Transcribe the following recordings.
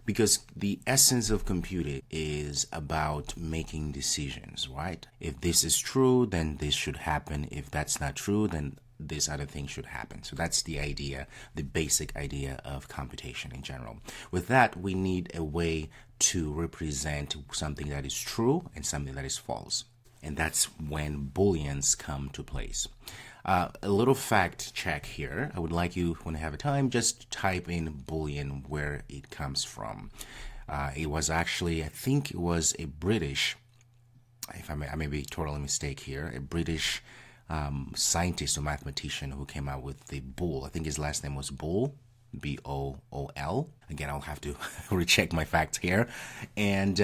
Because the essence of computing is about making decisions, right? If this is true, then this should happen. If that's not true, then this other thing should happen. So that's the idea, the basic idea of computation in general. With that, we need a way to represent something that is true and something that is false. And that's when Booleans come to place. A little fact check here. I would like you, when you have a time, just type in Boolean where it comes from. It was actually, I think it was a British, if I may be totally mistaken here, a British scientist or mathematician who came out with the bool. I think his last name was Boole, B-O-O-L. Again, I'll have to recheck my facts here. And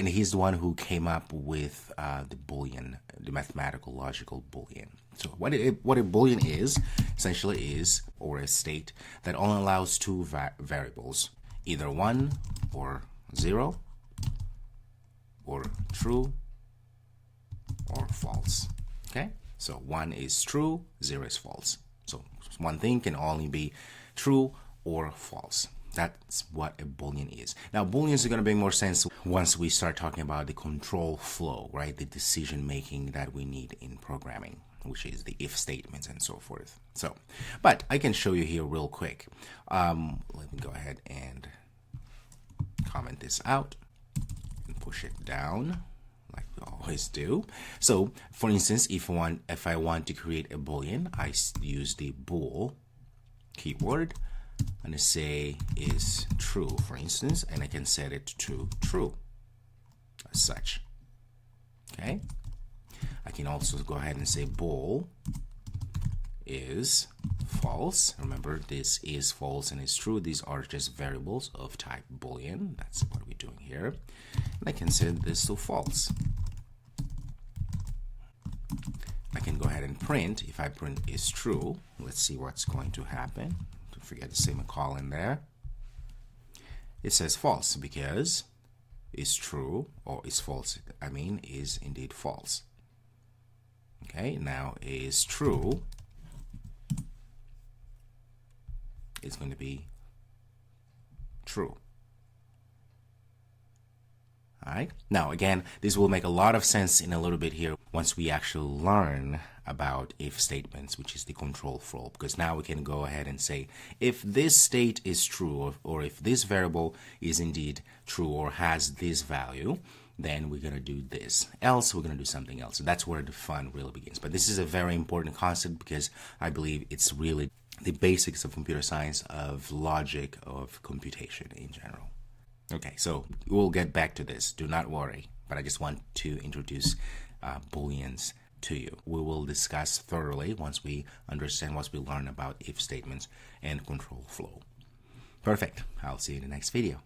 he's the one who came up with the Boolean, the mathematical logical Boolean. So what a Boolean is, essentially is, or a state that only allows two variables, either 1 or 0, or true or false. Okay? So 1 is true, 0 is false. So one thing can only be true or false. That's what a Boolean is. Now, Booleans are going to make more sense once we start talking about the control flow, right? The decision making that we need in programming, which is the if statements and so forth. So, but I can show you here real quick. Let me go ahead and comment this out and push it down like we always do. So, for instance, if I want to create a Boolean, I use the bool keyword and I say is true, for instance, and I can set it to true as such. Okay. I can also go ahead and say bool is false. Remember, this is false and is true. These are just variables of type Boolean. That's what we're doing here. And I can set this to false. I can go ahead and print. If I print is true, let's see what's going to happen. Don't forget the semicolon there. It says false because is true, or is false, I mean, is indeed false. Okay, now is true is going to be true. All right. Now, again, this will make a lot of sense in a little bit here once we actually learn about if statements, which is the control flow, because now we can go ahead and say if this state is true, or if this variable is indeed true or has this value, then we're going to do this. Else, we're going to do something else. So that's where the fun really begins. But this is a very important concept because I believe it's really the basics of computer science, of logic, of computation in general. Okay, so we'll get back to this. Do not worry. But I just want to introduce Booleans to you. We will discuss thoroughly once we understand, once we learn about if statements and control flow. Perfect. I'll see you in the next video.